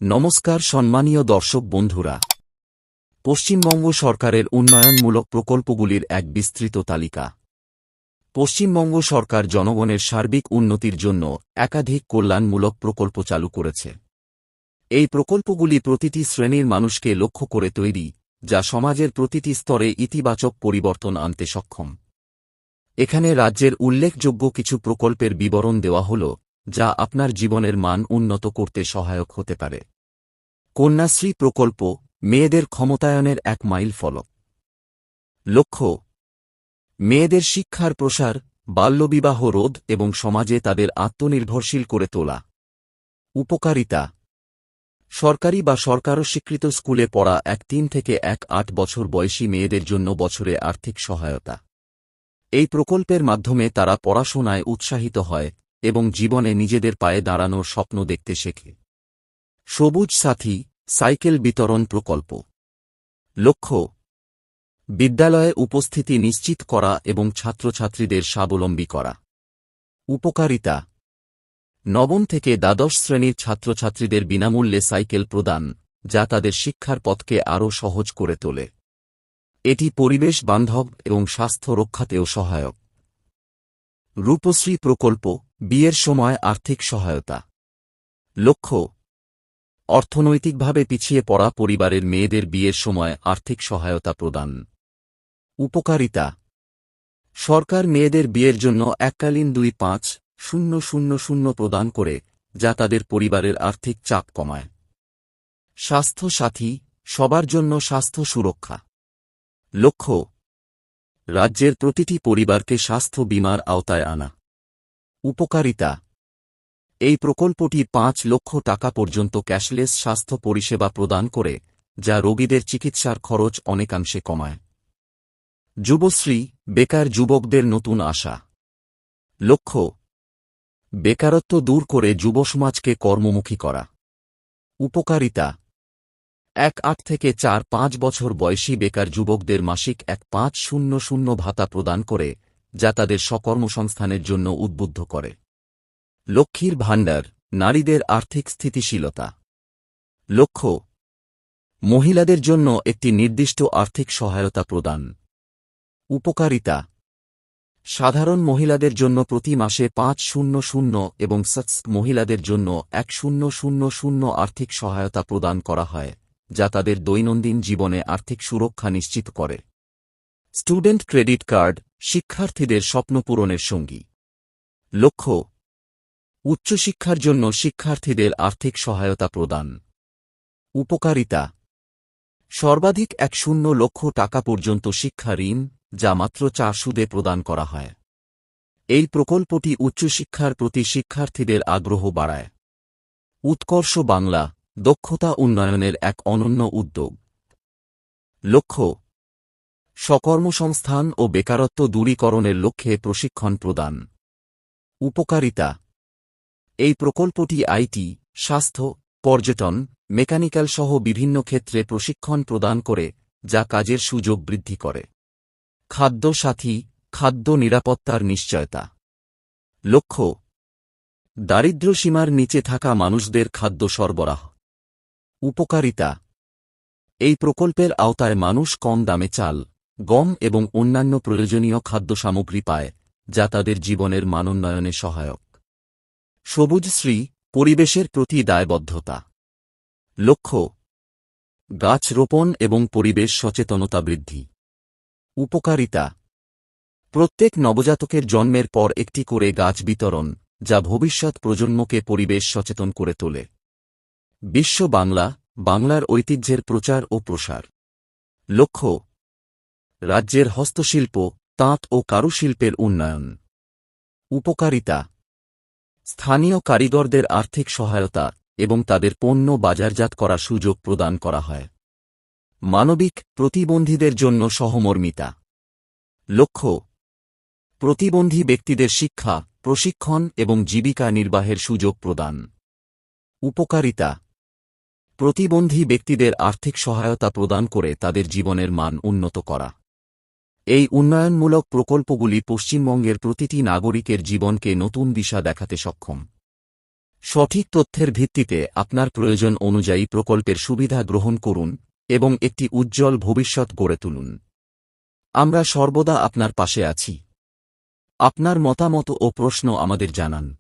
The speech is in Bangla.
নমস্কার সম্মানীয় দর্শক বন্ধুরা, পশ্চিমবঙ্গ সরকারের উন্নয়নমূলক প্রকল্পগুলির এক বিস্তৃত তালিকা। পশ্চিমবঙ্গ সরকার জনগণের সার্বিক উন্নতির জন্য একাধিক কল্যাণমূলক প্রকল্প চালু করেছে। এই প্রকল্পগুলি প্রতিটি শ্রেণীর মানুষকে লক্ষ্য করে তৈরি, যা সমাজের প্রতিটি স্তরে ইতিবাচক পরিবর্তন আনতে সক্ষম। এখানে রাজ্যের উল্লেখযোগ্য কিছু প্রকল্পের বিবরণ দেওয়া হল, যা আপনার জীবনের মান উন্নত করতে সহায়ক হতে পারে। কন্যাশ্রী প্রকল্প মেয়েদের ক্ষমতায়নের এক মাইল ফলক। লক্ষ্য: মেয়েদের শিক্ষার প্রসার, বাল্যবিবাহ রোধ এবং সমাজে তাদের আত্মনির্ভরশীল করে তোলা। উপকারিতা: সরকারি বা সরকারস্বীকৃত স্কুলে পড়া 3 থেকে 8 বছর বয়সী মেয়েদের জন্য বছরে আর্থিক সহায়তা। এই প্রকল্পের মাধ্যমে তারা পড়াশোনায় উৎসাহিত হয় এবং জীবনে নিজেদের পায়ে দাঁড়ানোর স্বপ্ন দেখতে শেখে। সবুজ সাথী সাইকেল বিতরণ প্রকল্প। লক্ষ্য: বিদ্যালয়ে উপস্থিতি নিশ্চিত করা এবং ছাত্রছাত্রীদের স্বাবলম্বী করা। উপকারিতা: নবম থেকে দ্বাদশ শ্রেণীর ছাত্রছাত্রীদের বিনামূল্যে সাইকেল প্রদান, যা তাদের শিক্ষার পথকে আরও সহজ করে তোলে। এটি পরিবেশ বান্ধব এবং স্বাস্থ্য রক্ষাতেও সহায়ক। রূপশ্রী প্রকল্প বিয়ের সময় আর্থিক সহায়তা। লক্ষ্য: অর্থনৈতিকভাবে পিছিয়ে পড়া পরিবারের মেয়েদের বিয়ের সময় আর্থিক সহায়তা প্রদান। উপকারিতা: সরকার মেয়েদের বিয়ের জন্য এককালীন 2,5,000 প্রদান করে, যা তাদের পরিবারের আর্থিক চাপ কমায়। স্বাস্থ্য সাথী সবার জন্য স্বাস্থ্য সুরক্ষা। লক্ষ্য: রাজ্যের প্রতিটি পরিবারকে স্বাস্থ্য বীমার আওতায় আনা। উপকারিতা: এই প্রকল্পটি 5 লক্ষ টাকা পর্যন্ত ক্যাশলেস স্বাস্থ্য পরিষেবা প্রদান করে, যা রোগীদের চিকিৎসার খরচ অনেকাংশে কমায়। যুবশ্রী বেকার যুবকদের নতুন আশা। লক্ষ্য: বেকারত্ব দূর করে যুবসমাজকে কর্মমুখী করা। উপকারিতা: 8 থেকে 4-5 বছর বয়সী বেকার যুবকদের মাসিক 1,500 ভাতা প্রদান করে, যা তাদের স্বকর্মসংস্থানের জন্য উদ্বুদ্ধ করে। লক্ষ্মীর ভাণ্ডার নারীদের আর্থিক স্থিতিশীলতা। লক্ষ্য: মহিলাদের জন্য একটি নির্দিষ্ট আর্থিক সহায়তা প্রদান। উপকারিতা: সাধারণ মহিলাদের জন্য প্রতি মাসে 500 এবং সৎস্ক মহিলাদের জন্য 1,000 আর্থিক সহায়তা প্রদান করা হয়, যা তাদের দৈনন্দিন জীবনে আর্থিক সুরক্ষা নিশ্চিত করে। স্টুডেন্ট ক্রেডিট কার্ড শিক্ষার্থীদের স্বপ্ন পূরণের সঙ্গী। লক্ষ্য: উচ্চশিক্ষার জন্য শিক্ষার্থীদের আর্থিক সহায়তা প্রদান। উপকারিতা: সর্বাধিক 1 লক্ষ টাকা পর্যন্ত শিক্ষা ঋণ, যা মাত্র 4 সুদে প্রদান করা হয়। এই প্রকল্পটি উচ্চশিক্ষার প্রতি শিক্ষার্থীদের আগ্রহ বাড়ায়। উৎকর্ষ বাংলা দক্ষতা উন্নয়নের এক অনন্য উদ্যোগ। লক্ষ্য: স্বকর্মসংস্থান ও বেকারত্ব দূরীকরণের লক্ষ্যে প্রশিক্ষণ প্রদান। উপকারিতা: এই প্রকল্পটি আইটি, স্বাস্থ্য, পর্যটন, মেকানিক্যাল সহ বিভিন্ন ক্ষেত্রে প্রশিক্ষণ প্রদান করে, যা কাজের সুযোগ বৃদ্ধি করে। খাদ্য সাথী খাদ্য নিরাপত্তার নিশ্চয়তা। লক্ষ্য: দারিদ্র্যসীমার নিচে থাকা মানুষদের খাদ্য সরবরাহ। উপকারিতা: এই প্রকল্পের আওতায় মানুষ কম দামে চাল, গম এবং অন্যান্য প্রয়োজনীয় খাদ্য সামগ্রী পায়, যা তাদের জীবনের মানোন্নয়নে সহায়ক। সবুজশ্রী পরিবেশের প্রতি দায়বদ্ধতা। লক্ষ্য: গাছ রোপণ এবং পরিবেশ সচেতনতা বৃদ্ধি। উপকারিতা: প্রত্যেক নবজাতকের জন্মের পর একটি করে গাছ বিতরণ, যা ভবিষ্যৎ প্রজন্মকে পরিবেশ সচেতন করে তোলে। বিশ্ব বাংলা বাংলার ঐতিহ্যের প্রচার ও প্রসার। লক্ষ্য: রাজ্যের হস্তশিল্প, তাঁত ও কারুশিল্পের উন্নয়ন। উপকারিতা: স্থানীয় কারিগরদের আর্থিক সহায়তা এবং তাদের পণ্য বাজারজাত করার সুযোগ প্রদান করা হয়। মানবিক প্রতিবন্ধীদের জন্য সহমর্মিতা। লক্ষ্য: প্রতিবন্ধী ব্যক্তিদের শিক্ষা, প্রশিক্ষণ এবং জীবিকা নির্বাহের সুযোগ প্রদান। উপকারিতা: প্রতিবন্ধী ব্যক্তিদের আর্থিক সহায়তা প্রদান করে তাদের জীবনের মান উন্নত করা। এই উন্নয়নমূলক প্রকল্পগুলি পশ্চিমবঙ্গের প্রতিটি নাগরিকের জীবনকে নতুন দিশা দেখাতে সক্ষম। সঠিক তথ্যের ভিত্তিতে আপনার প্রয়োজন অনুযায়ী প্রকল্পের সুবিধা গ্রহণ করুন এবং একটি উজ্জ্বল ভবিষ্যৎ গড়ে তুলুন। আমরা সর্বদা আপনার পাশে আছি। আপনার মতামত ও প্রশ্ন আমাদের জানান।